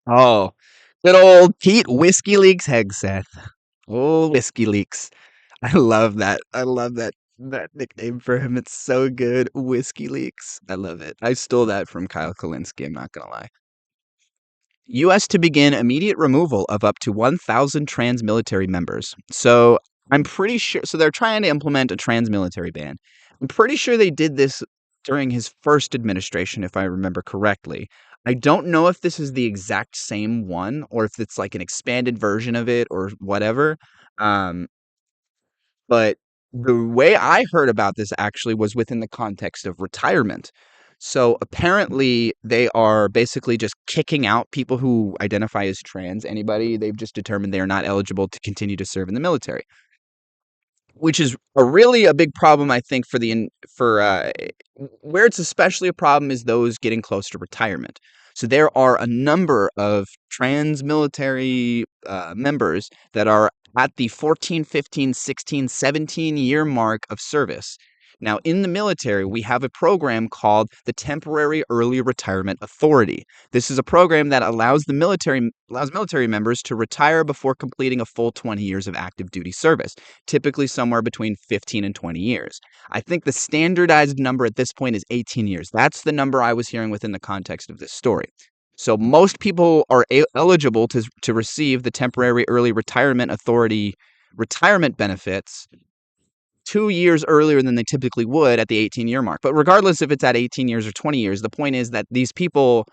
Oh, good old Pete Whiskey Leaks Hegseth. Oh, Whiskey Leaks. I love that. I love that nickname for him. It's so good. Whiskey Leaks. I love it. I stole that from Kyle Kalinske, I'm not gonna lie. US to begin immediate removal of up to 1,000 trans military members. So I'm pretty sure, so they're trying to implement a trans military ban. I'm pretty sure they did this during his first administration, if I remember correctly. I don't know if this is the exact same one or if it's like an expanded version of it or whatever. Um, but the way I heard about this actually was within the context of retirement. So apparently they are basically just kicking out people who identify as trans. Anybody they've just determined they are not eligible to continue to serve in the military, which is a big problem, I think, where it's especially a problem is those getting close to retirement. So there are a number of trans military members that are at the 14, 15, 16, 17-year mark of service. Now, in the military, we have a program called the Temporary Early Retirement Authority. This is a program that allows military members to retire before completing a full 20 years of active duty service, typically somewhere between 15 and 20 years. I think the standardized number at this point is 18 years. That's the number I was hearing within the context of this story. So most people are eligible to receive the Temporary Early Retirement Authority retirement benefits 2 years earlier than they typically would at the 18-year mark. But regardless if it's at 18 years or 20 years, the point is that these people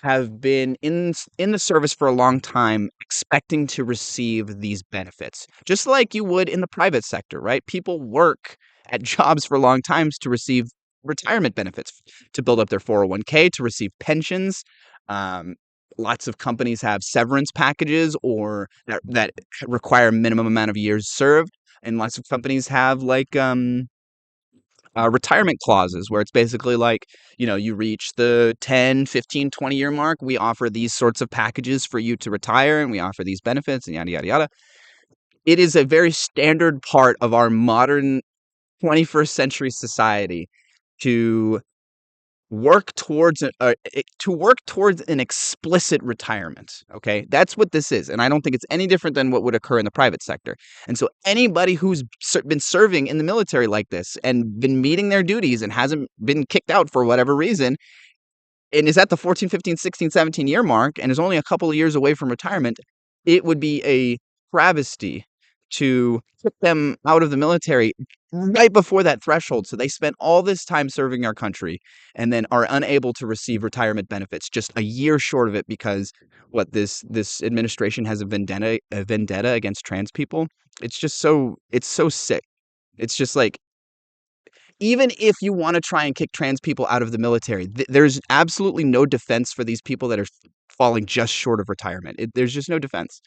have been in the service for a long time expecting to receive these benefits, just like you would in the private sector, right? People work at jobs for long times to receive retirement benefits, to build up their 401k, to receive pensions. Um, Lots of companies have severance packages or that require a minimum amount of years served, and lots of companies have like retirement clauses where it's basically like, you reach the 10, 15, 20-year mark, we offer these sorts of packages for you to retire, and we offer these benefits, and yada, yada, yada. It is a very standard part of our modern 21st century society to to work towards an explicit retirement. Okay, that's what this is, and I don't think it's any different than what would occur in the private sector. And so anybody who's been serving in the military like this and been meeting their duties and hasn't been kicked out for whatever reason and is at the 14, 15, 16, 17-year mark and is only a couple of years away from retirement, it would be a travesty to kick them out of the military right before that threshold. So they spent all this time serving our country and then are unable to receive retirement benefits just a year short of it because this administration has a vendetta against trans people. It's so sick. It's just like, even if you want to try and kick trans people out of the military, there's absolutely no defense for these people that are falling just short of retirement. There's just no defense.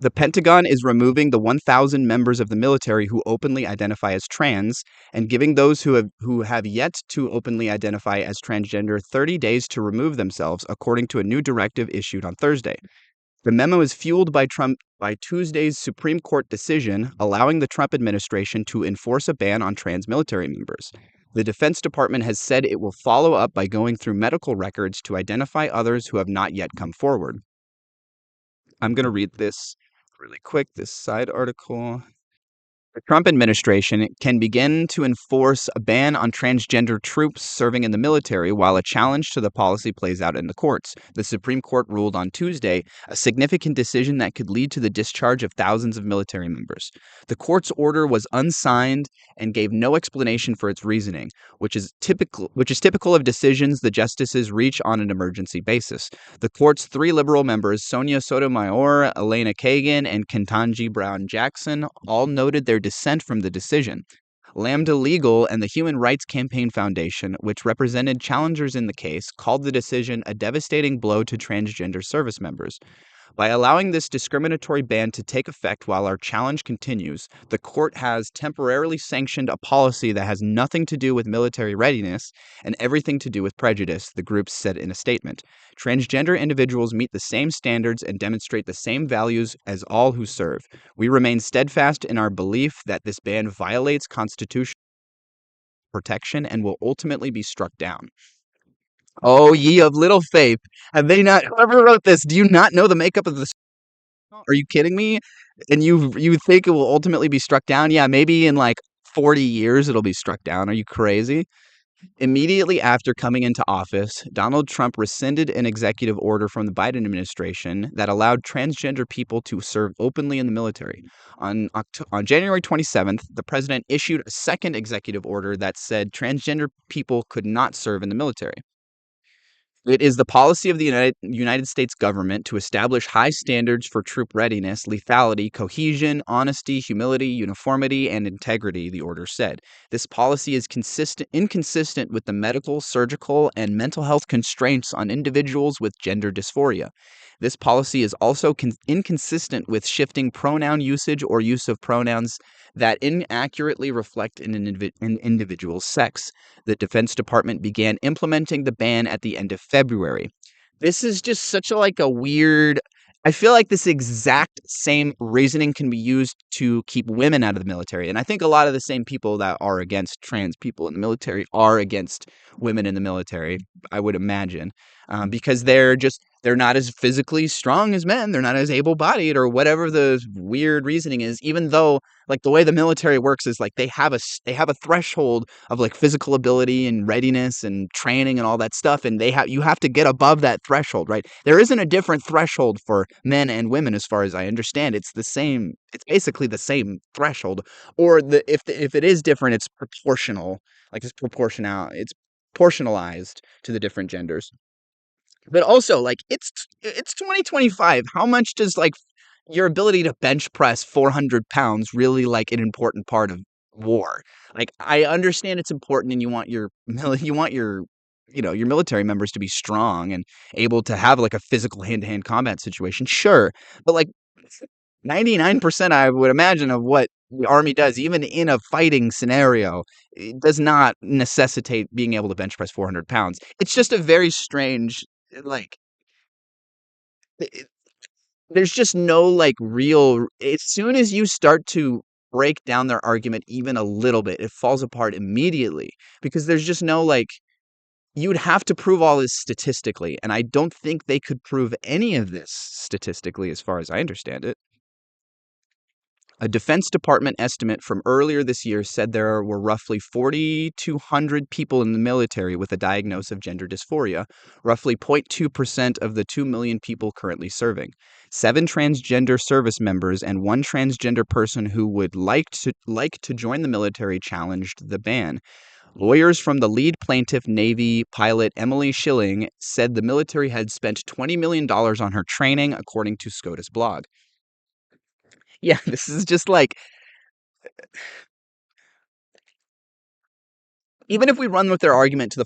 The Pentagon is removing the 1,000 members of the military who openly identify as trans and giving those who have yet to openly identify as transgender 30 days to remove themselves, according to a new directive issued on Thursday. The memo is fueled by Tuesday's Supreme Court decision allowing the Trump administration to enforce a ban on trans military members. The Defense Department has said it will follow up by going through medical records to identify others who have not yet come forward. I'm going to read this really quick, this side article. The Trump administration can begin to enforce a ban on transgender troops serving in the military while a challenge to the policy plays out in the courts. The Supreme Court ruled on Tuesday, a significant decision that could lead to the discharge of thousands of military members. The court's order was unsigned and gave no explanation for its reasoning, which is typical of decisions the justices reach on an emergency basis. The court's three liberal members, Sonia Sotomayor, Elena Kagan, and Ketanji Brown Jackson, all noted their dissent from the decision. Lambda Legal and the Human Rights Campaign Foundation, which represented challengers in the case, called the decision a devastating blow to transgender service members. By allowing this discriminatory ban to take effect while our challenge continues, the court has temporarily sanctioned a policy that has nothing to do with military readiness and everything to do with prejudice, the group said in a statement. Transgender individuals meet the same standards and demonstrate the same values as all who serve. We remain steadfast in our belief that this ban violates constitutional protection and will ultimately be struck down. Oh, ye of little faith. Have they not whoever wrote this, do you not know the makeup of this? Are you kidding me? And you think it will ultimately be struck down? Yeah, maybe in like 40 years it'll be struck down. Are you crazy? Immediately after coming into office, Donald Trump rescinded an executive order from the Biden administration that allowed transgender people to serve openly in the military. On January 27th, the president issued a second executive order that said transgender people could not serve in the military. It is the policy of the United States government to establish high standards for troop readiness, lethality, cohesion, honesty, humility, uniformity, and integrity, the order said. This policy is inconsistent with the medical, surgical, and mental health constraints on individuals with gender dysphoria. This policy is also inconsistent with shifting pronoun usage or use of pronouns that inaccurately reflect an individual's sex. The Defense Department began implementing the ban at the end of February. This is just such a weird. I feel like this exact same reasoning can be used to keep women out of the military. And I think a lot of the same people that are against trans people in the military are against women in the military, I would imagine, because they're not as physically strong as men. They're not as able-bodied or whatever the weird reasoning is, even though like the way the military works is like they have a threshold of like physical ability and readiness and training and all that stuff, and you have to get above that threshold, right? There isn't a different threshold for men and women as far as I understand. It's basically the same threshold, or if it is different, it's proportional, like it's proportionalized to the different genders. But also, like, it's 2025. How much does, like, your ability to bench press 400 pounds really, like, an important part of war? Like, I understand it's important and you want your military members to be strong and able to have, like, a physical hand-to-hand combat situation, sure. But, like, 99%, I would imagine, of what the Army does, even in a fighting scenario, it does not necessitate being able to bench press 400 pounds. It's just a very strange, like, it there's just no, like, real as soon as you start to break down their argument even a little bit, it falls apart immediately because there's just no, like you would have to prove all this statistically, and I don't think they could prove any of this statistically as far as I understand it. A Defense Department estimate from earlier this year said there were roughly 4,200 people in the military with a diagnosis of gender dysphoria, roughly 0.2% of the 2 million people currently serving. 7 transgender service members and 1 transgender person who would like to join the military challenged the ban. Lawyers from the lead plaintiff, Navy pilot Emily Schilling, said the military had spent $20 million on her training, according to SCOTUS blog. Yeah, this is just like even if we run with their argument to the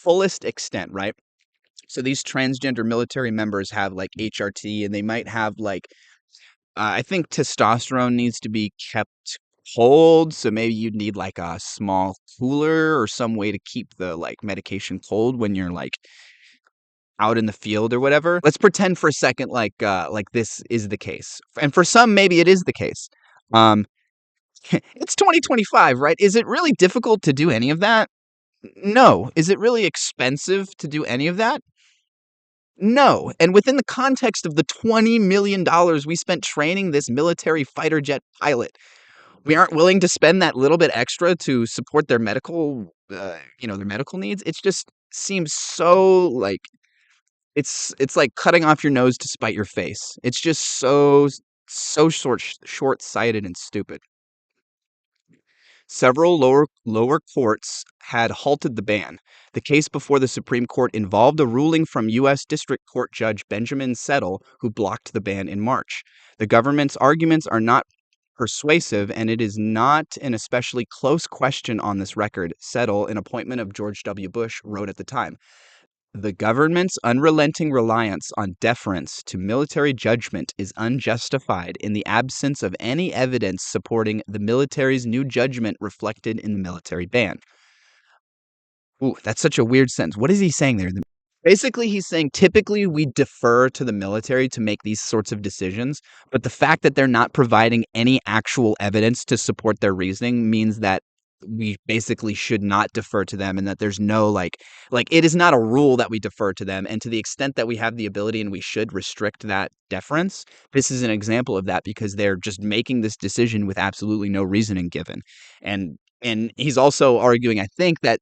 fullest extent, right? So these transgender military members have like HRT, and they might have like I think testosterone needs to be kept cold, so maybe you'd need like a small cooler or some way to keep the like medication cold when you're like out in the field or whatever. Let's pretend for a second like this is the case. And for some maybe it is the case. Um it's 2025, right? Is it really difficult to do any of that? No. Is it really expensive to do any of that? No. And within the context of the $20 million we spent training this military fighter jet pilot, we aren't willing to spend that little bit extra to support their their medical needs. It just seems so like it's like cutting off your nose to spite your face. It's just so short-sighted and stupid. Several lower courts had halted the ban. The case before the Supreme Court involved a ruling from U.S. District Court Judge Benjamin Settle, who blocked the ban in March. The government's arguments are not persuasive, and it is not an especially close question on this record, Settle, an appointment of George W. Bush, wrote at the time. The government's unrelenting reliance on deference to military judgment is unjustified in the absence of any evidence supporting the military's new judgment reflected in the military ban. Ooh, that's such a weird sentence. What is he saying there? Basically, he's saying typically we defer to the military to make these sorts of decisions, but the fact that they're not providing any actual evidence to support their reasoning means that we basically should not defer to them, and that there's no it is not a rule that we defer to them. And to the extent that we have the ability and we should restrict that deference, this is an example of that, because they're just making this decision with absolutely no reasoning given. And he's also arguing, I think, that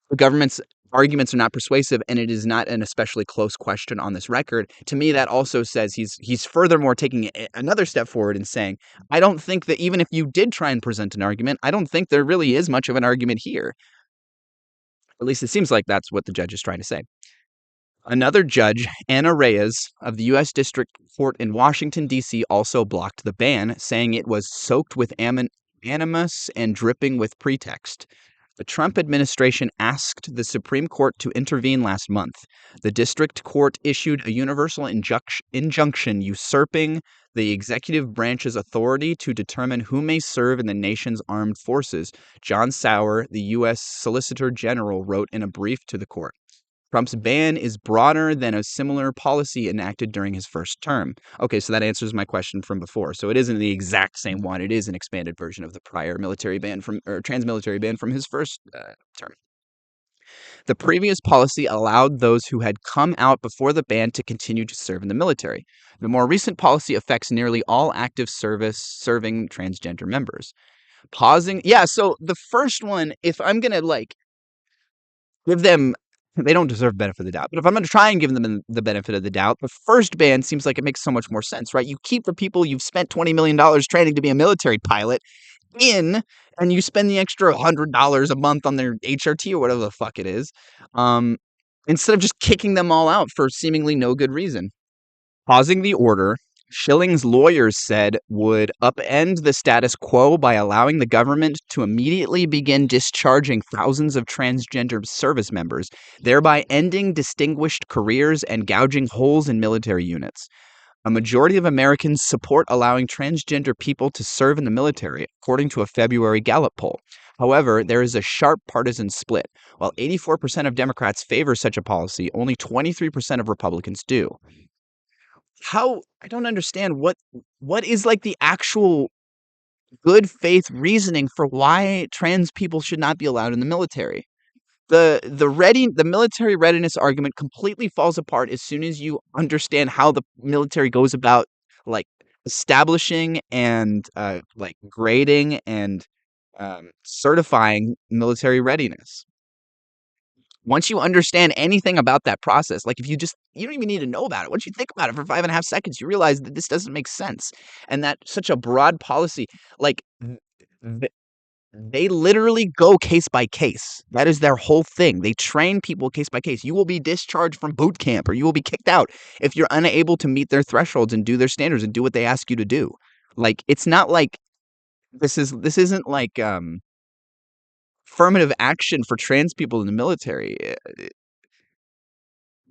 the government's arguments are not persuasive, and it is not an especially close question on this record. To me, that also says he's furthermore taking another step forward and saying, I don't think that even if you did try and present an argument, I don't think there really is much of an argument here. At least it seems like that's what the judge is trying to say. Another judge, Anna Reyes of the U.S. District Court in Washington, D.C., also blocked the ban, saying it was soaked with animus and dripping with pretext. The Trump administration asked the Supreme Court to intervene last month. The district court issued a universal injunction usurping the executive branch's authority to determine who may serve in the nation's armed forces, John Sauer, the U.S. Solicitor General, wrote in a brief to the court. Trump's ban is broader than a similar policy enacted during his first term. Okay, so that answers my question from before. So it isn't the exact same one. It is an expanded version of the prior military ban trans-military ban from his first term. The previous policy allowed those who had come out before the ban to continue to serve in the military. The more recent policy affects nearly all active serving transgender members. So the first one, if I'm going to give them, they don't deserve benefit of the doubt, but if I'm going to try and give them the benefit of the doubt, the first ban seems like it makes so much more sense, right? You keep the people you've spent $20 million training to be a military pilot in, and you spend the extra $100 a month on their HRT or whatever the fuck it is, instead of just kicking them all out for seemingly no good reason. Pausing the order, Schilling's lawyers said, would upend the status quo by allowing the government to immediately begin discharging thousands of transgender service members, thereby ending distinguished careers and gouging holes in military units. A majority of Americans support allowing transgender people to serve in the military, according to a February Gallup poll. However, there is a sharp partisan split. While 84% of Democrats favor such a policy, only 23% of Republicans do. I don't understand what is the actual good faith reasoning for why trans people should not be allowed in the military. The military readiness argument completely falls apart as soon as you understand how the military goes about establishing and grading and certifying military readiness. Once you understand anything about that process, if you don't even need to know about it. Once you think about it for 5.5 seconds, you realize that this doesn't make sense. And that such a broad policy, they literally go case by case. That is their whole thing. They train people case by case. You will be discharged from boot camp, or you will be kicked out if you're unable to meet their thresholds and do their standards and do what they ask you to do. It's not this isn't affirmative action for trans people in the military.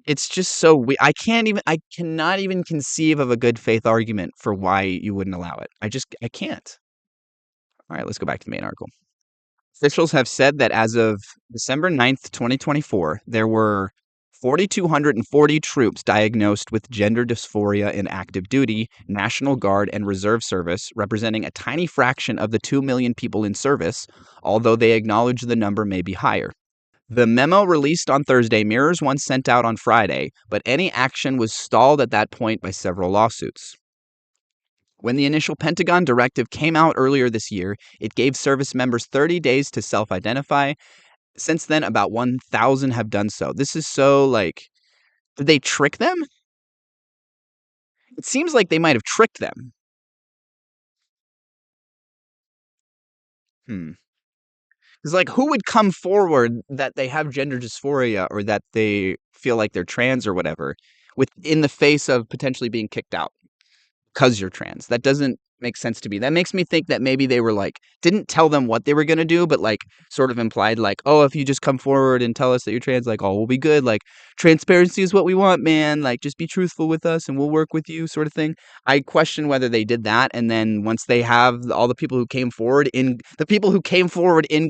It's just so I cannot even conceive of a good faith argument for why you wouldn't allow it. I can't. All right, let's go back to the main article. Officials have said that as of December 9th, 2024, there were 4,240 troops diagnosed with gender dysphoria in active duty, National Guard, and Reserve Service, representing a tiny fraction of the 2 million people in service, although they acknowledge the number may be higher. The memo released on Thursday mirrors one sent out on Friday, but any action was stalled at that point by several lawsuits. When the initial Pentagon directive came out earlier this year, it gave service members 30 days to self-identify. Since then, about 1,000 have done so. This is so, did they trick them? It seems like they might have tricked them. Because, who would come forward that they have gender dysphoria or that they feel like they're trans or whatever, in the face of potentially being kicked out because you're trans? That doesn't make sense to me. That makes me think that maybe they were didn't tell them what they were going to do, but sort of implied oh, if you just come forward and tell us that you're trans, oh, we'll be good. Transparency is what we want, man. Just be truthful with us and we'll work with you, sort of thing. I question whether they did that. And then once they have all the people who came forward in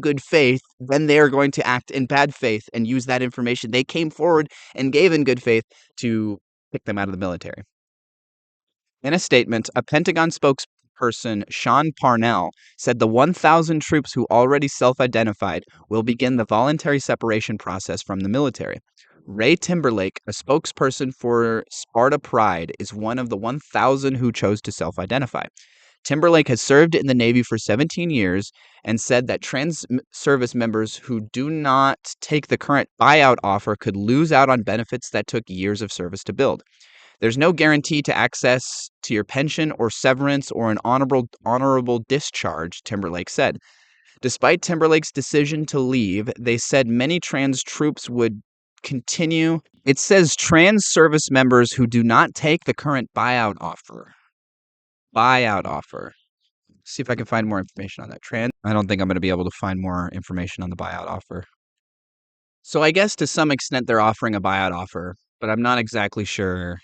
good faith, then they are going to act in bad faith and use that information they came forward and gave in good faith to kick them out of the military. In a statement, a Pentagon spokesperson Sean Parnell said the 1,000 troops who already self-identified will begin the voluntary separation process from the military. Ray Timberlake, a spokesperson for Sparta Pride, is one of the 1,000 who chose to self-identify. Timberlake has served in the Navy for 17 years and said that service members who do not take the current buyout offer could lose out on benefits that took years of service to build. There's no guarantee to access to your pension or severance or an honorable discharge, Timberlake said. Despite Timberlake's decision to leave, they said many trans troops would continue. It says trans service members who do not take the current buyout offer. Buyout offer. See if I can find more information on that. I don't think I'm going to be able to find more information on the buyout offer. So I guess to some extent they're offering a buyout offer, but I'm not exactly sure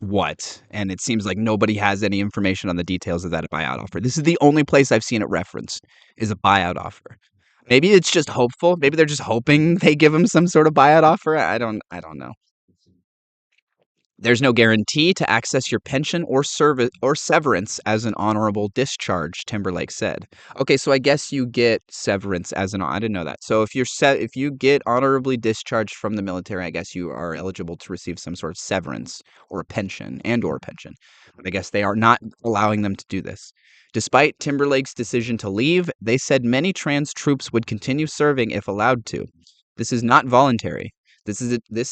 what. And it seems like nobody has any information on the details of that buyout offer. This is the only place I've seen it referenced is a buyout offer. Maybe it's just hopeful. Maybe they're just hoping they give them some sort of buyout offer. I don't know. There's no guarantee to access your pension or service or severance as an honorable discharge, Timberlake said. Okay, so I guess you get severance as I didn't know that. So if you get honorably discharged from the military, I guess you are eligible to receive some sort of severance or a pension or a pension. But I guess they are not allowing them to do this. Despite Timberlake's decision to leave, they said many trans troops would continue serving if allowed to. This is not voluntary. This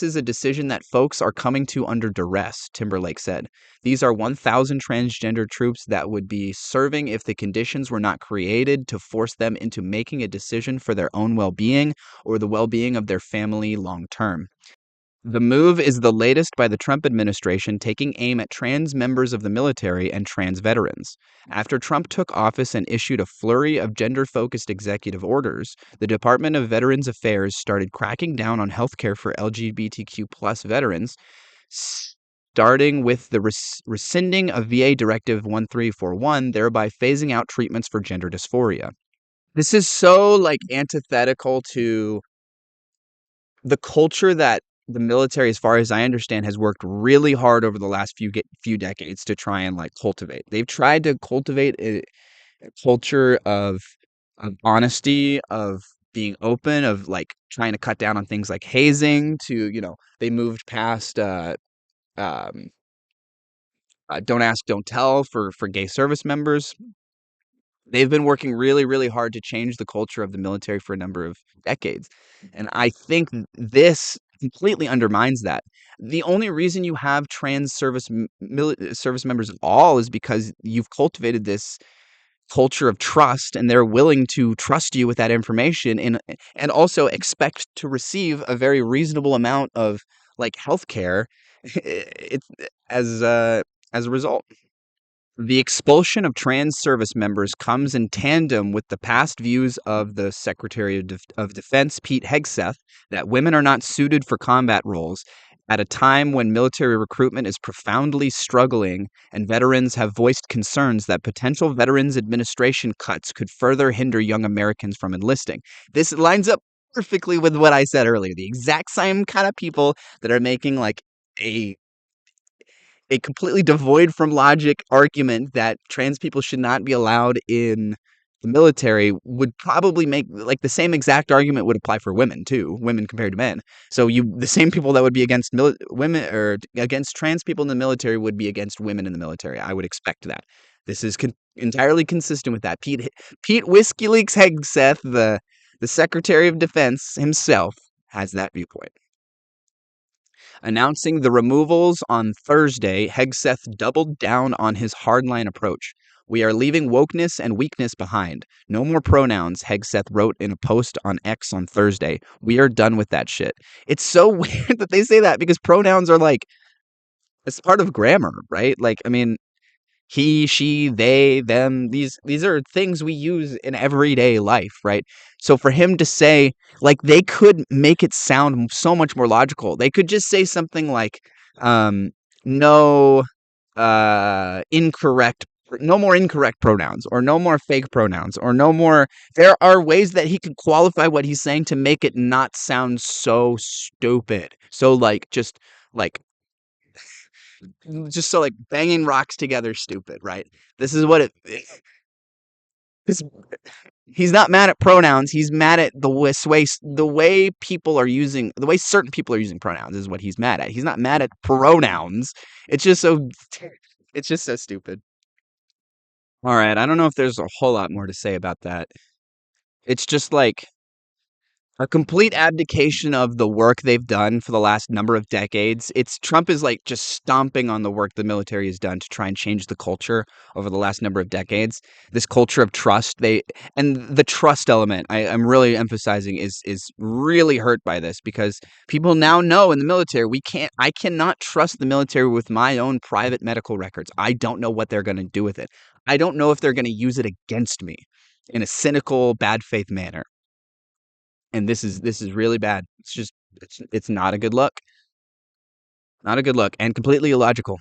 is a decision that folks are coming to under duress, Timberlake said. These are 1,000 transgender troops that would be serving if the conditions were not created to force them into making a decision for their own well-being or the well-being of their family long term. The move is the latest by the Trump administration taking aim at trans members of the military and trans veterans. After Trump took office and issued a flurry of gender-focused executive orders, the Department of Veterans Affairs started cracking down on healthcare for LGBTQ+ veterans, starting with the rescinding of VA Directive 1341, thereby phasing out treatments for gender dysphoria. This is so antithetical to the culture that the military, as far as I understand, has worked really hard over the last few decades to try and cultivate. They've tried to cultivate a culture of honesty, of being open, of trying to cut down on things like hazing. They moved past don't ask, don't tell for gay service members. They've been working really, really hard to change the culture of the military for a number of decades. And I think this completely undermines that. The only reason you have trans service members at all is because you've cultivated this culture of trust, and they're willing to trust you with that information and also expect to receive a very reasonable amount of health care it's as a result. The expulsion of trans service members comes in tandem with the past views of the Secretary of Defense, Pete Hegseth, that women are not suited for combat roles at a time when military recruitment is profoundly struggling and veterans have voiced concerns that potential Veterans Administration cuts could further hinder young Americans from enlisting. This lines up perfectly with what I said earlier. The exact same kind of people that are making a a completely devoid from logic argument that trans people should not be allowed in the military would probably make the same exact argument would apply for women too, women compared to men. So the same people that would be against women or against trans people in the military would be against women in the military. I would expect that. This is entirely consistent with that. Pete WikiLeaks Hegseth, the Secretary of Defense himself, has that viewpoint. Announcing the removals on Thursday, Hegseth doubled down on his hardline approach. We are leaving wokeness and weakness behind. No more pronouns, Hegseth wrote in a post on X on Thursday. We are done with that shit. It's so weird that they say that because pronouns are it's part of grammar, right? He, she, they, them, these are things we use in everyday life, right? So for him to say, they could make it sound so much more logical. They could just say something no more incorrect pronouns, or no more fake pronouns, or no more. There are ways that he could qualify what he's saying to make it not sound so stupid. So just just so like banging rocks together is stupid, right? This is what it. This, he's not mad at pronouns. He's mad at the way people are using the way certain people are using pronouns is what he's mad at. He's not mad at pronouns. It's just so it's just so stupid. All right, I don't know if there's a whole lot more to say about that. It's just like a complete abdication of the work they've done for the last number of decades. It's Trump is like just stomping on the work the military has done to try and change the culture over the last number of decades. This culture of trust, and the trust element I'm really emphasizing is really hurt by this because people now know in the military I cannot trust the military with my own private medical records. I don't know what they're going to do with it. I don't know if they're going to use it against me in a cynical, bad faith manner. And this is really bad. It's just it's not a good look. Not a good look and completely illogical.